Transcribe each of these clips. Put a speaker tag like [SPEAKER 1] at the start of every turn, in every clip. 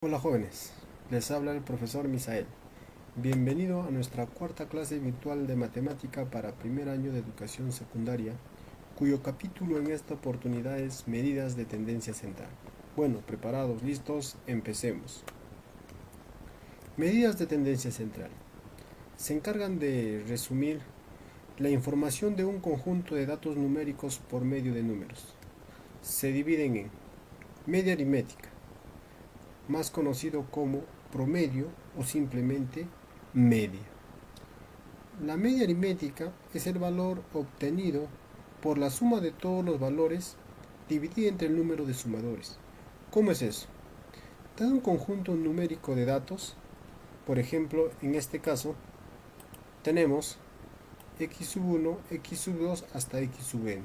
[SPEAKER 1] Hola jóvenes, les habla el profesor Misael. Bienvenido a nuestra cuarta clase virtual de matemática para primer año de educación secundaria, cuyo capítulo en esta oportunidad es medidas de tendencia central. Bueno, preparados, listos, empecemos. Medidas de tendencia central. Se encargan de resumir la información de un conjunto de datos numéricos por medio de números. Se dividen en media aritmética, más conocido como promedio o simplemente media. La media aritmética es el valor obtenido por la suma de todos los valores dividida entre el número de sumadores. ¿Cómo es eso? Dado un conjunto numérico de datos, por ejemplo, en este caso, tenemos x sub 1, x sub 2 hasta x sub n.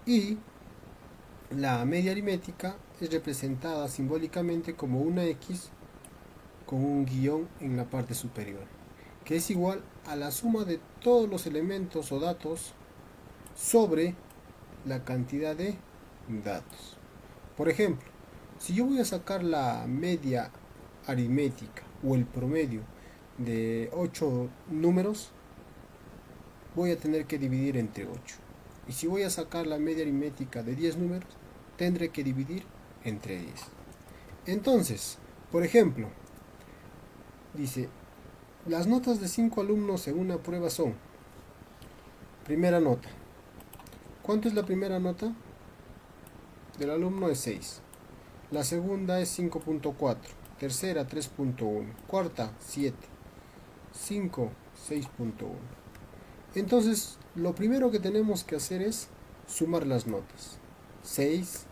[SPEAKER 1] Y la media aritmética es representada simbólicamente como una x con un guión en la parte superior, que es igual a la suma de todos los elementos o datos sobre la cantidad de datos. Por ejemplo, si yo voy a sacar la media aritmética o el promedio de 8 números, voy a tener que dividir entre 8. Y si voy a sacar la media aritmética de 10 números, tendré que dividir entre 10. Entonces, por ejemplo, dice, las notas de 5 alumnos en una prueba son: primera nota. ¿Cuánto es la primera nota? Del alumno es 6. La segunda es 5.4. Tercera 3.1. Cuarta 7. 5 6.1. Entonces, lo primero que tenemos que hacer es sumar las notas. 6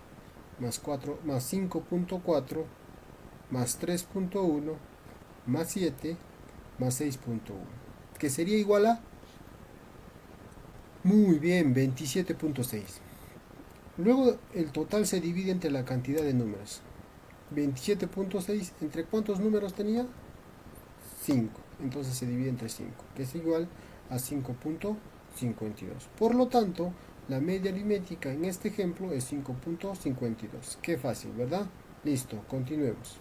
[SPEAKER 1] más 4 más 5.4 más 3.1 más 7 más 6.1, que sería igual a, muy bien, 27.6. Luego el total se divide entre la cantidad de números. 27.6, ¿entre cuántos números tenía? 5. Entonces se divide entre 5, que es igual a 5.52. Por lo tanto, la media aritmética en este ejemplo es 5.52. Qué fácil, ¿verdad? Listo, continuemos.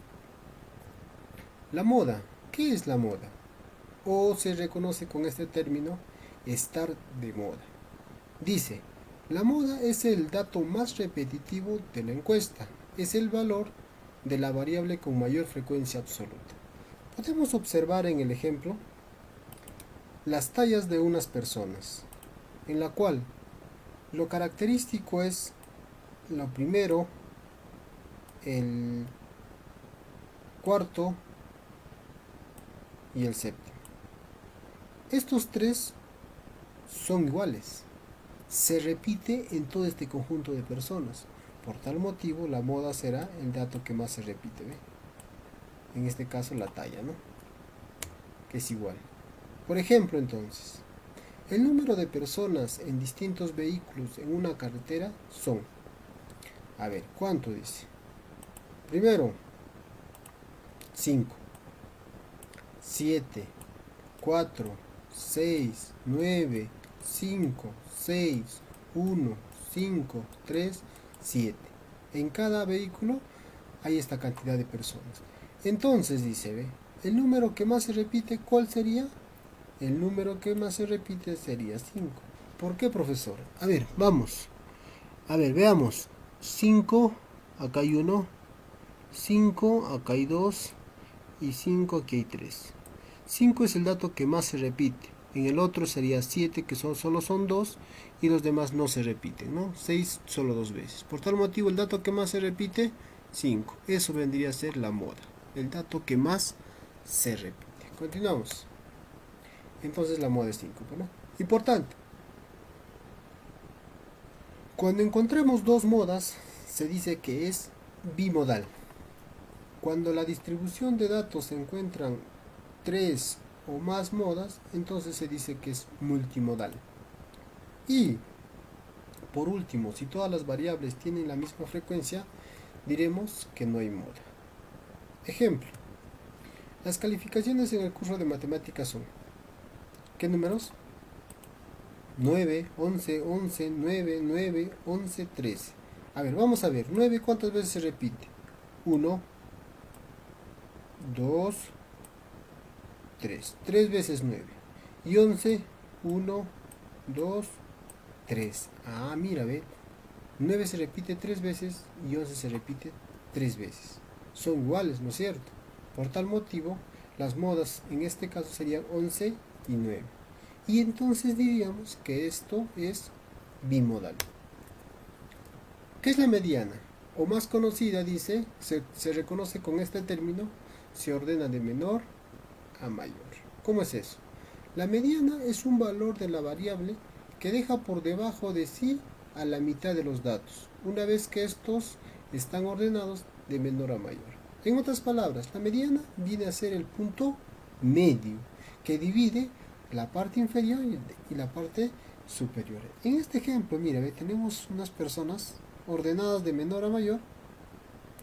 [SPEAKER 1] La moda. ¿Qué es la moda? O se reconoce con este término estar de moda. Dice, la moda es el dato más repetitivo de la encuesta. Es el valor de la variable con mayor frecuencia absoluta. Podemos observar en el ejemplo las tallas de unas personas, en la cual lo característico es lo primero, el cuarto y el séptimo. Estos tres son iguales. Se repite en todo este conjunto de personas. Por tal motivo, la moda será el dato que más se repite, ¿ve? En este caso, la talla, ¿no? Que es igual. Por ejemplo, entonces, el número de personas en distintos vehículos en una carretera son, a ver, ¿cuánto dice? Primero, 5, 7, 4, 6, 9, 5, 6, 1, 5, 3, 7. En cada vehículo hay esta cantidad de personas. Entonces dice, ¿ve? El número que más se repite, ¿cuál sería? El número que más se repite sería 5. ¿Por qué, profesor? A ver, vamos. A ver, veamos. 5, acá hay 1. 5, acá hay 2. Y 5, aquí hay 3. 5 es el dato que más se repite. En el otro sería 7, que solo son 2. Y los demás no se repiten, ¿no? 6 solo 2 veces. Por tal motivo, el dato que más se repite, 5. Eso vendría a ser la moda. El dato que más se repite. Continuamos. Entonces la moda es 5, ¿no? Importante. Cuando encontremos dos modas, se dice que es bimodal. Cuando la distribución de datos se encuentran tres o más modas, entonces se dice que es multimodal. Y, por último, si todas las variables tienen la misma frecuencia, diremos que no hay moda. Ejemplo. Las calificaciones en el curso de matemáticas son, ¿qué números? 9, 11, 11, 9, 9, 11, 13. A ver, vamos a ver. 9, ¿cuántas veces se repite? 1. 2, 3. 3 veces 9. Y 11, 1, 2, 3. Ah, mira, ve. 9 se repite 3 veces y 11 se repite 3 veces. Son iguales, ¿no es cierto? Por tal motivo, las modas en este caso serían 11 y 9. Y entonces diríamos que esto es bimodal. ¿Qué es la mediana? O más conocida, dice, se reconoce con este término, se ordena de menor a mayor. ¿Cómo es eso? La mediana es un valor de la variable que deja por debajo de sí a la mitad de los datos, una vez que estos están ordenados de menor a mayor. En otras palabras, la mediana viene a ser el punto medio que divide la parte inferior y la parte superior. En este ejemplo, mira, tenemos unas personas ordenadas de menor a mayor,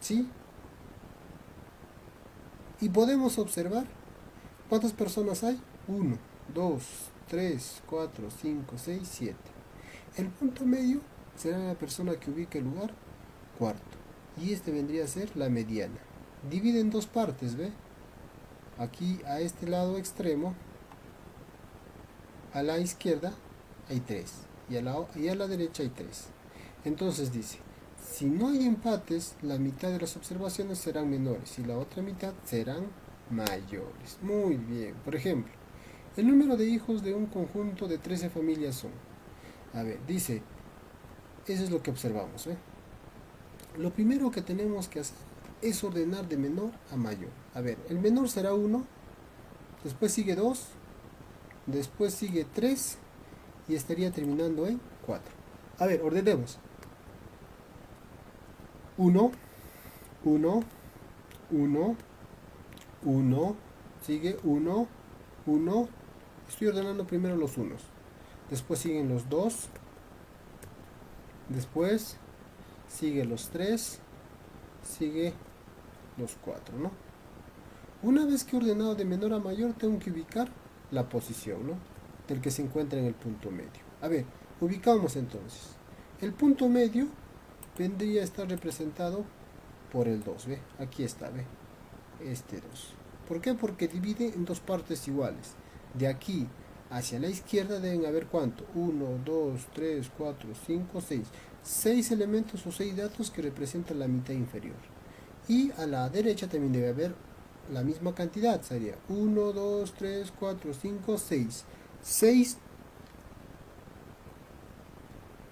[SPEAKER 1] ¿sí? Y podemos observar cuántas personas hay. 1, 2, 3, 4, 5, 6, 7. El punto medio será la persona que ubica el lugar cuarto. Y este vendría a ser la mediana. Divide en dos partes, ¿ve? Aquí a este lado extremo, a la izquierda hay 3. Y a la derecha hay 3. Entonces dice, si no hay empates, la mitad de las observaciones serán menores y la otra mitad serán mayores. Muy bien. Por ejemplo, el número de hijos de un conjunto de 13 familias son. A ver, dice, eso es lo que observamos. Lo primero que tenemos que hacer es ordenar de menor a mayor. A ver, el menor será 1, después sigue 2, después sigue 3 y estaría terminando en 4. A ver, ordenemos. 1, 1, 1, 1, sigue 1, 1. Estoy ordenando primero los unos. Después siguen los 2. Después sigue los 3. Sigue los 4, ¿no? Una vez que he ordenado de menor a mayor, tengo que ubicar la posición, ¿no? Del que se encuentra en el punto medio. A ver, ubicamos entonces. El punto medio vendría a estar representado por el 2, ¿ve? Aquí está, ¿ve? Este 2. ¿Por qué? Porque divide en dos partes iguales. De aquí hacia la izquierda deben haber ¿cuánto? 1, 2, 3, 4, 5, 6. 6 elementos o 6 datos que representan la mitad inferior. Y a la derecha también debe haber la misma cantidad. Sería 1, 2, 3, 4, 5, 6. 6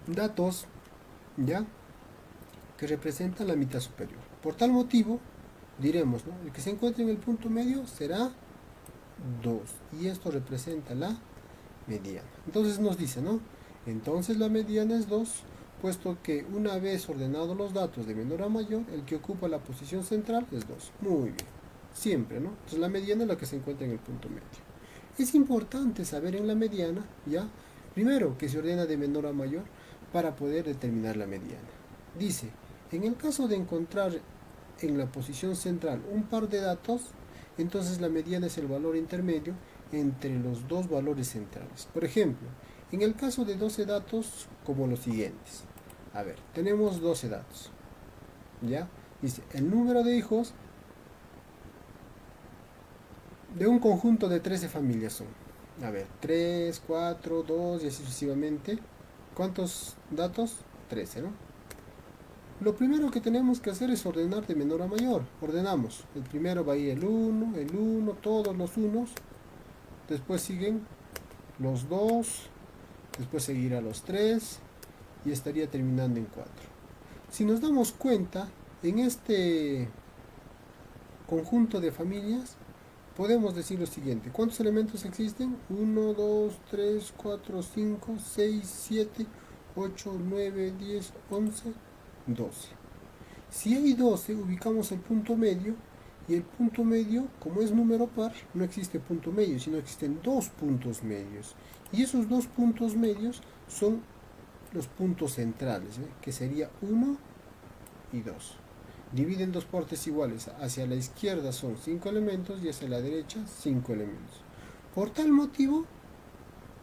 [SPEAKER 1] datos, ¿ya? Que representan la mitad superior. Por tal motivo, diremos, ¿no? El que se encuentre en el punto medio será 2. Y esto representa la mediana. Entonces nos dice, ¿no? Entonces la mediana es 2, puesto que una vez ordenados los datos de menor a mayor, el que ocupa la posición central es 2. Muy bien. Siempre, ¿no? Entonces la mediana es la que se encuentra en el punto medio. Es importante saber en la mediana, ¿ya? Primero, que se ordena de menor a mayor para poder determinar la mediana. Dice, en el caso de encontrar en la posición central un par de datos, entonces la mediana es el valor intermedio entre los dos valores centrales. Por ejemplo, en el caso de 12 datos, como los siguientes. A ver, tenemos 12 datos. ¿Ya? Dice, el número de hijos de un conjunto de 13 familias son. A ver, 3, 4, 2 y así sucesivamente. ¿Cuántos datos? 13, ¿no? Lo primero que tenemos que hacer es ordenar de menor a mayor. Ordenamos. El primero va a ir el 1, todos los unos. Después siguen los 2. Después seguirá los 3. Y estaría terminando en 4. Si nos damos cuenta, en este conjunto de familias, podemos decir lo siguiente. ¿Cuántos elementos existen? 1, 2, 3, 4, 5, 6, 7, 8, 9, 10, 11, 12. Si hay 12, ubicamos el punto medio, y el punto medio, como es número par, no existe punto medio, sino existen dos puntos medios. Y esos dos puntos medios son los puntos centrales, que sería 1 y 2. Dividen dos partes iguales. Hacia la izquierda son 5 elementos y hacia la derecha 5 elementos. Por tal motivo,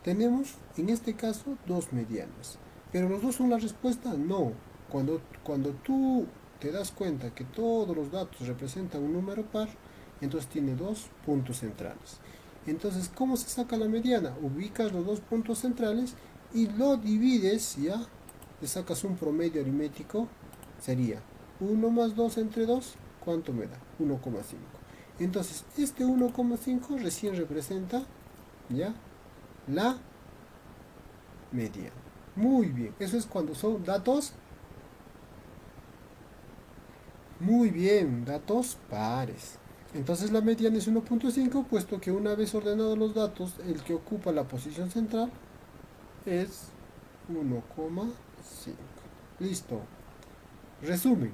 [SPEAKER 1] tenemos en este caso dos medianas. ¿Pero los dos son la respuesta? No. Cuando tú te das cuenta que todos los datos representan un número par, Entonces tiene dos puntos centrales. Entonces, ¿cómo se saca la mediana? Ubicas los dos puntos centrales y lo divides, ¿ya? Le sacas un promedio aritmético, sería 1 más 2 entre 2, ¿cuánto me da? 1,5. Entonces, este 1,5 recién representa, ¿ya?, la mediana. Muy bien, eso es cuando son datos, muy bien, datos pares. Entonces la mediana es 1,5, puesto que una vez ordenados los datos, el que ocupa la posición central es 1,5. Listo. Resumen.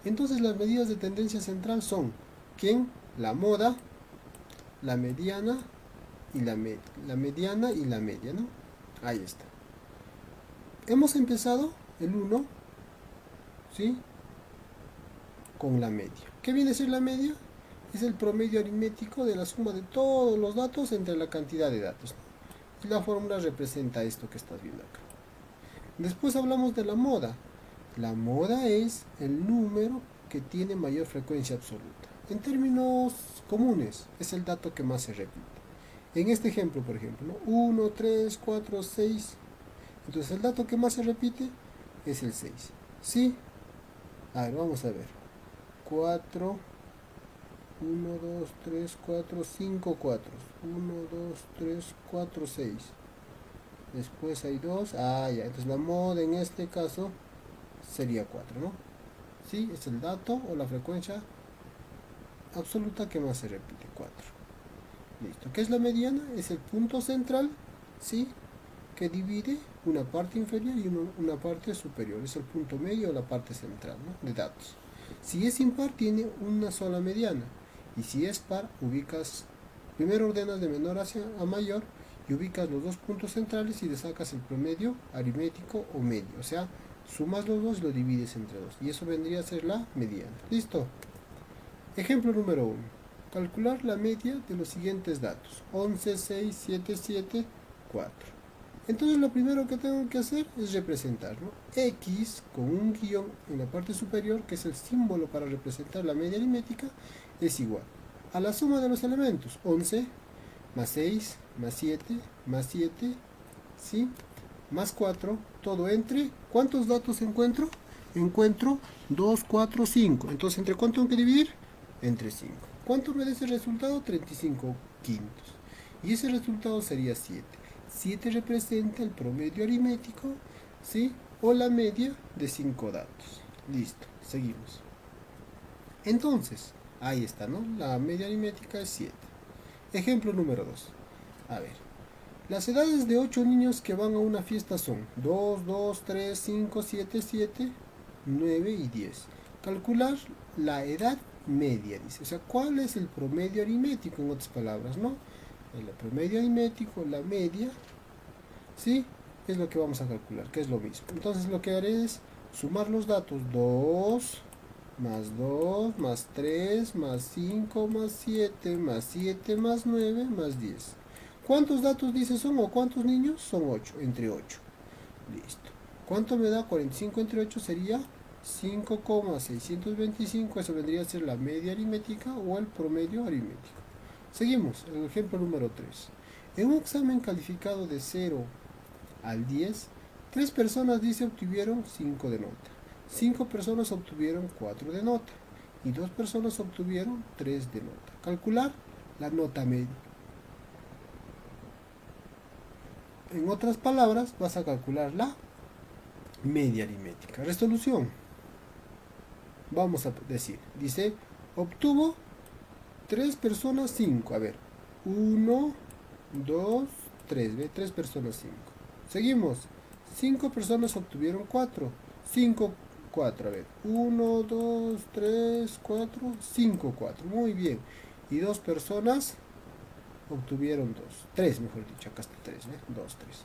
[SPEAKER 1] Entonces las medidas de tendencia central son ¿quién? La moda, la mediana y la mediana y la media, ¿no? Ahí está. Hemos empezado el 1, ¿sí?, con la media. ¿Qué viene a ser la media? Es el promedio aritmético de la suma de todos los datos entre la cantidad de datos. Y la fórmula representa esto que estás viendo acá. Después hablamos de la moda. La moda es el número que tiene mayor frecuencia absoluta. En términos comunes, es el dato que más se repite. En este ejemplo, por ejemplo, ¿no? 1, 3, 4, 6. Entonces el dato que más se repite es el 6. ¿Sí? A ver, vamos a ver. 4, 1, 2, 3, 4, 5 4. 1, 2, 3, 4, 6. Después hay 2. Ah, ya. Entonces la moda en este caso sería 4, ¿no? Sí, es el dato o la frecuencia absoluta que más se repite, 4. Listo. ¿Qué es la mediana? Es el punto central, ¿sí?, que divide una parte inferior y una parte superior. Es el punto medio o la parte central, ¿no?, de datos. Si es impar, tiene una sola mediana. Y si es par, ubicas, primero ordenas de menor a mayor y ubicas los dos puntos centrales y le sacas el promedio aritmético o medio. O sea, sumas los dos y lo divides entre dos. Y eso vendría a ser la mediana. ¿Listo? Ejemplo número 1. Calcular la media de los siguientes datos. 11, 6, 7, 7, 4. Entonces lo primero que tengo que hacer es representar, ¿no?, X con un guión en la parte superior, que es el símbolo para representar la media aritmética, es igual a la suma de los elementos. 11 más 6 más 7 más 7, ¿sí?, más 4, todo entre, ¿cuántos datos encuentro? Encuentro 2, 4, 5. Entonces, ¿entre cuánto tengo que dividir? Entre 5. ¿Cuánto me da ese resultado? 35 quintos. Y ese resultado sería 7. 7 representa el promedio aritmético, ¿sí?, o la media de 5 datos. Listo, seguimos. Entonces, ahí está, ¿no? La media aritmética es 7. Ejemplo número 2. A ver, las edades de 8 niños que van a una fiesta son 2, 2, 3, 5, 7, 7, 9 y 10. Calcular la edad media, dice. O sea, ¿cuál es el promedio aritmético, en otras palabras, no? El promedio aritmético, la media, ¿sí?, es lo que vamos a calcular, que es lo mismo. Entonces lo que haré es sumar los datos. 2 más 2 más 3 más 5 más 7 más 7 más 9 más 10. ¿Cuántos datos dice son o cuántos niños? Son 8, entre 8. Listo. ¿Cuánto me da 45 entre 8? Sería 5,625. Eso vendría a ser la media aritmética o el promedio aritmético. Seguimos, el ejemplo número 3. En un examen calificado de 0 al 10, 3 personas, dice, obtuvieron 5 de nota. 5 personas obtuvieron 4 de nota. Y 2 personas obtuvieron 3 de nota. Calcular la nota media. En otras palabras, vas a calcular la media aritmética. Resolución. Vamos a decir, dice, obtuvo 3 personas 5. A ver, 1, 2, 3. ¿Ve? 3 personas 5. Seguimos. 5 personas obtuvieron 4. 5, 4. A ver, 1, 2, 3, 4, 5, 4. Muy bien. Y 2 personas obtuvieron 2. 3, mejor dicho. Acá está 3. 2, 3.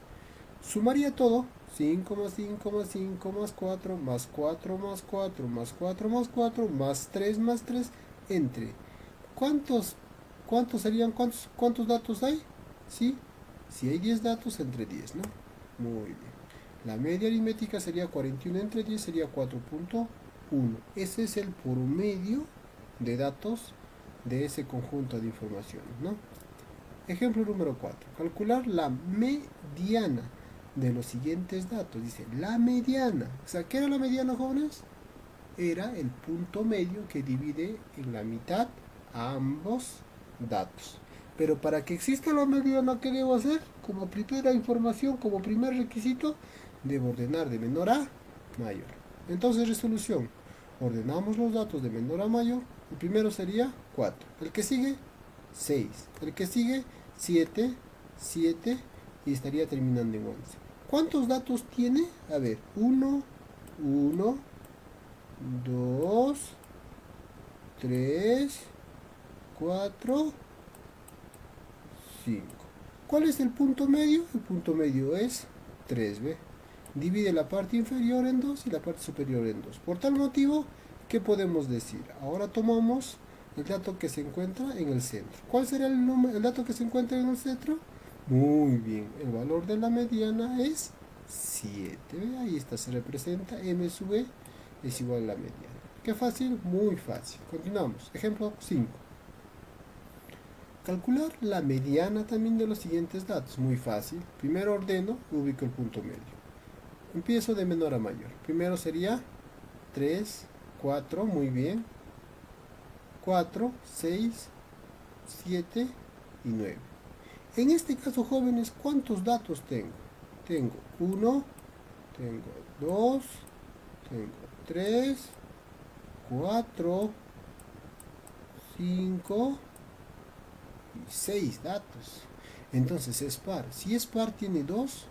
[SPEAKER 1] Sumaría todo. 5 más 5 más 5 más 4 más 4 más 4 más 4 más 4 más 3 más 3 entre. ¿Cuántos serían? ¿Cuántos datos hay? ¿Sí? Si hay 10 datos, entre 10, ¿no? Muy bien. La media aritmética sería 41 entre 10, sería 4,1. Ese es el promedio de datos de ese conjunto de información, ¿no? Ejemplo número 4. Calcular la mediana de los siguientes datos. Dice, la mediana. O sea, ¿qué era la mediana, jóvenes? Era el punto medio que divide en la mitad a ambos datos. Pero para que exista la mediana, ¿qué debo hacer? Como primera información, como primer requisito, debo ordenar de menor a mayor. Entonces, resolución. Ordenamos los datos de menor a mayor. El primero sería 4. El que sigue, 6. El que sigue, 7, 7 y estaría terminando en 11. ¿Cuántos datos tiene? A ver, 1, 1, 2, 3, 4, 5. ¿Cuál es el punto medio? El punto medio es 3, ¿ve? Divide la parte inferior en 2 y la parte superior en 2. Por tal motivo, ¿qué podemos decir? Ahora tomamos el dato que se encuentra en el centro. ¿Cuál será el dato que se encuentra en el centro? Muy bien, el valor de la mediana es 7. ¿Ve? Ahí está, se representa m sub e es igual a la mediana. ¿Qué fácil? Muy fácil. Continuamos. Ejemplo 5. Calcular la mediana también de los siguientes datos. Muy fácil. Primero ordeno y ubico el punto medio. Empiezo de menor a mayor. Primero sería 3, 4, muy bien. 4, 6, 7 y 9. En este caso, jóvenes, ¿cuántos datos tengo? Tengo 1, tengo 2, tengo 3, 4, 5 y 6 datos. Entonces es par. Si es par, tiene 2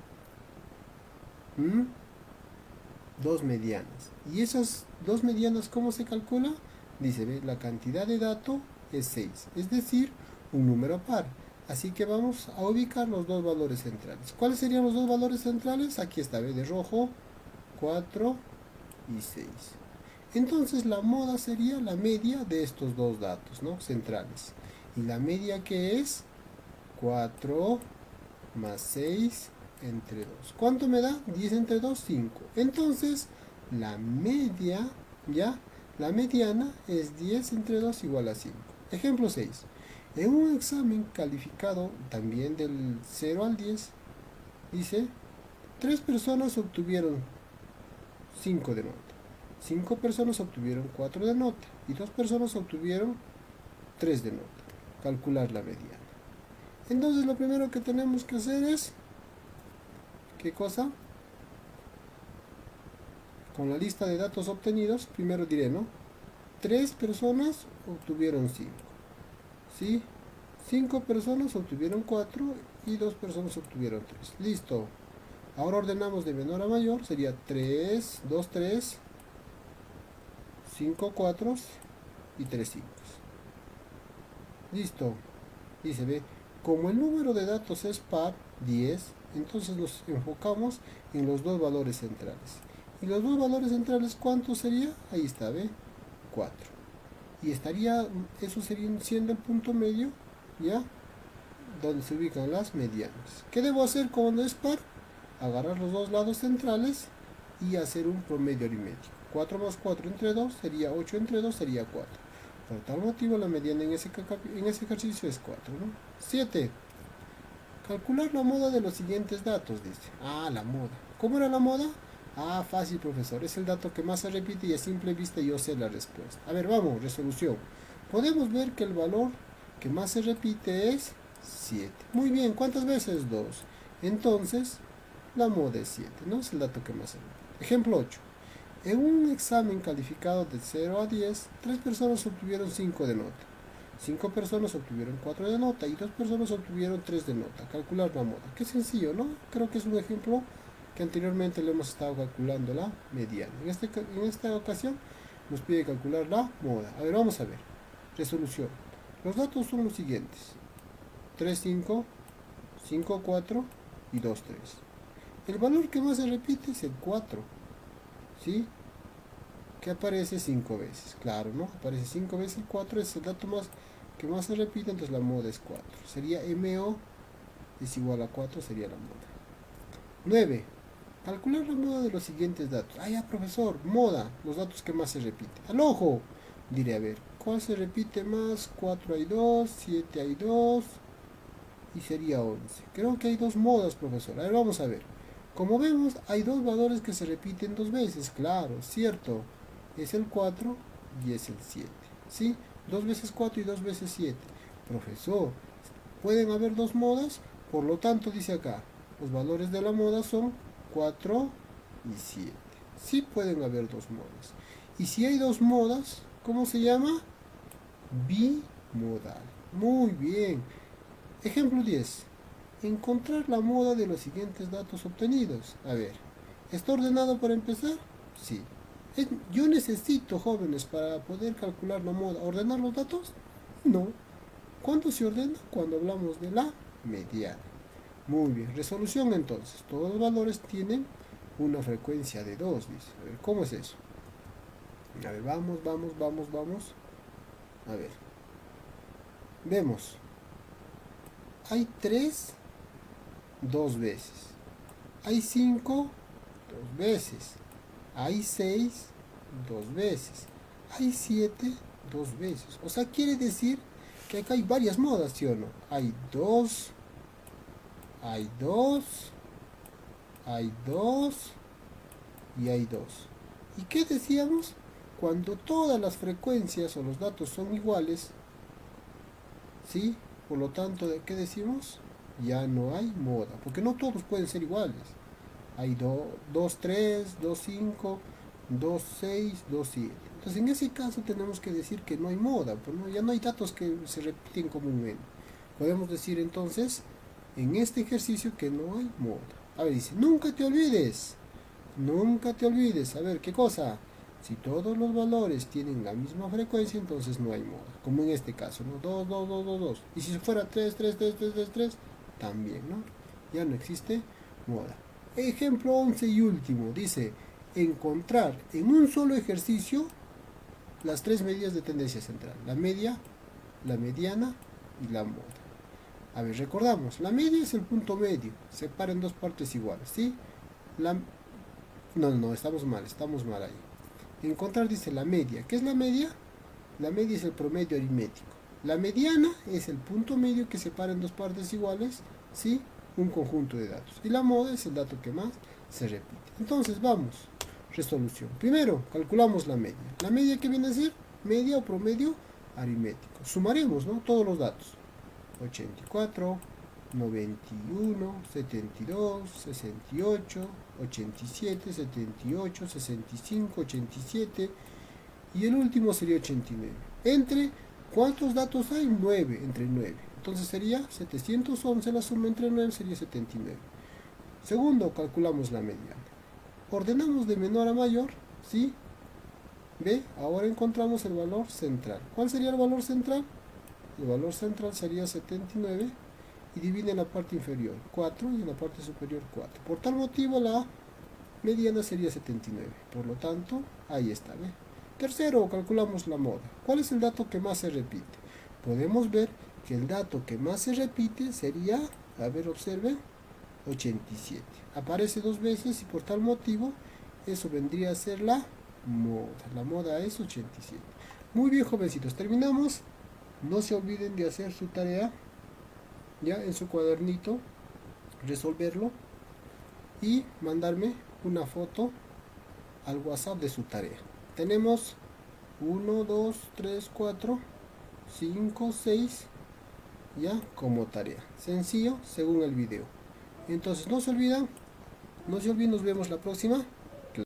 [SPEAKER 1] medianas. ¿Y esas 2 medianas cómo se calcula? Dice, ¿ve? La cantidad de datos es 6, es decir, un número par. Así que vamos a ubicar los dos valores centrales. ¿Cuáles serían los dos valores centrales? Aquí está, ¿ve? De rojo, 4 y 6. Entonces la moda sería la media de estos dos datos, ¿no? Centrales. Y la media que es 4 más 6 entre 2. ¿Cuánto me da? 10 entre 2, 5. Entonces, la media, ¿ya? La mediana es 10 entre 2 igual a 5. Ejemplo 6. En un examen calificado también del 0 al 10, dice, 3 personas obtuvieron 5 de nota. 5 personas obtuvieron 4 de nota. Y 2 personas obtuvieron 3 de nota. Calcular la mediana. Entonces, lo primero que tenemos que hacer es, ¿qué cosa? Con la lista de datos obtenidos, primero diré, ¿no? 3 personas obtuvieron 5. ¿Sí? 5 personas obtuvieron 4 y 2 personas obtuvieron 3. Listo. Ahora ordenamos de menor a mayor. Sería 3, 2, 3, 5, 4 y 3, 5. Listo. Dice, ve, como el número de datos es par, 10, entonces nos enfocamos en los dos valores centrales. ¿Y los dos valores centrales cuántos sería? Ahí está, ¿ve? 4. Y estaría, eso sería siendo el punto medio, ¿ya? Donde se ubican las medianas. ¿Qué debo hacer cuando es par? Agarrar los dos lados centrales y hacer un promedio aritmético. 4 más 4 entre 2 sería 8 entre 2 sería 4. Por tal motivo la mediana en ese ejercicio es 4, ¿no? 7. Calcular la moda de los siguientes datos, dice. Ah, la moda. ¿Cómo era la moda? Ah, fácil, profesor. Es el dato que más se repite y a simple vista yo sé la respuesta. A ver, vamos, resolución. Podemos ver que el valor que más se repite es 7. Muy bien, ¿cuántas veces? 2. Entonces, la moda es 7, ¿no? Es el dato que más se repite. Ejemplo 8. En un examen calificado de 0 a 10, 3 personas obtuvieron 5 de nota. 5 personas obtuvieron 4 de nota y 2 personas obtuvieron 3 de nota. Calcular la moda. Qué sencillo, ¿no? Creo que es un ejemplo que anteriormente le hemos estado calculando la mediana. En esta ocasión nos pide calcular la moda. A ver, vamos a ver. Resolución. Los datos son los siguientes. 3, 5, 5, 4 y 2, 3. El valor que más se repite es el 4. ¿Sí? Que aparece 5 veces. Claro, ¿no? Aparece 5 veces el 4, es el dato que más se repite, entonces la moda es 4. Sería MO es igual a 4, sería la moda. 9. Calcular la moda de los siguientes datos. Ah, ya, profesor, moda, los datos que más se repiten. Al ojo, diré, a ver, ¿Cuál se repite más? 4 hay 2, 7 hay 2 y sería 11. Creo que hay dos modas, profesor. A ver, vamos a ver. Como vemos, hay dos valores que se repiten dos veces. Claro, cierto. Es el 4 y es el 7. ¿Sí? 2 veces 4 y 2 veces 7. Profesor, pueden haber dos modas. Por lo tanto, dice acá, los valores de la moda son 4 y 7. Sí pueden haber dos modas. Y si hay dos modas, ¿cómo se llama? Bimodal. Muy bien. Ejemplo 10. Encontrar la moda de los siguientes datos obtenidos. A ver, ¿está ordenado para empezar? Sí. Yo necesito, jóvenes, para poder calcular la moda, ¿ordenar los datos? No. ¿Cuándo se ordena? Cuando hablamos de la mediana. Muy bien. Resolución entonces. Todos los valores tienen una frecuencia de 2, dice. A ver, ¿cómo es eso? A ver, vamos. A ver. Vemos. Hay 3 dos veces. Hay 5 dos veces. Hay 6 dos veces. Hay 7 dos veces. O sea, quiere decir que acá hay varias modas, ¿sí o no? Hay 2, hay 2, hay 2 y hay 2. ¿Y qué decíamos? Cuando todas las frecuencias o los datos son iguales, ¿sí? Por lo tanto, ¿qué decimos? Ya no hay moda, porque no todos pueden ser iguales. Hay 2, 3, 2, 5, 2, 6, 2, 7. Entonces, en ese caso tenemos que decir que no hay moda, pues no, ya no hay datos que se repiten comúnmente. Podemos decir entonces, en este ejercicio, que no hay moda. A ver, dice, nunca te olvides. Nunca te olvides. A ver, ¿qué cosa? Si todos los valores tienen la misma frecuencia, entonces no hay moda. Como en este caso, ¿no? 2, 2, 2, 2, 2. Y si fuera 3, 3, 3, 3, 3, 3, también, ¿no? Ya no existe moda. Ejemplo 11 y último. Dice, encontrar en un solo ejercicio las tres medidas de tendencia central. La media, la mediana y la moda. A ver, recordamos, la media es el punto medio. Separa en dos partes iguales, ¿sí? No, estamos mal ahí. Encontrar, dice, la media. ¿Qué es la media? La media es el promedio aritmético. La mediana es el punto medio que separa en dos partes iguales, ¿sí? Un conjunto de datos. Y la moda es el dato que más se repite. Entonces, vamos. Resolución. Primero, calculamos la media. ¿La media qué viene a ser? Media o promedio aritmético. Sumaremos, ¿no? Todos los datos. 84, 91, 72, 68, 87, 78, 65, 87 y el último sería 89. Entre, ¿cuántos datos hay? 9, entre 9. Entonces sería 711, la suma entre 9 sería 79. Segundo, calculamos la mediana. Ordenamos de menor a mayor, ¿sí? ¿Ve? Ahora encontramos el valor central. ¿Cuál sería el valor central? El valor central sería 79 y divide en la parte inferior 4 y en la parte superior 4. Por tal motivo la mediana sería 79. Por lo tanto, ahí está. ¿Ve? Tercero, calculamos la moda. ¿Cuál es el dato que más se repite? Podemos ver que el dato que más se repite sería, a ver, observen, 87. Aparece dos veces y por tal motivo eso vendría a ser la moda. La moda es 87. Muy bien, jovencitos, terminamos. No se olviden de hacer su tarea ya en su cuadernito, resolverlo y mandarme una foto al WhatsApp de su tarea. Tenemos 1, 2, 3, 4, 5, 6 ya como tarea. Sencillo según el video. Entonces no se olviden, nos vemos la próxima.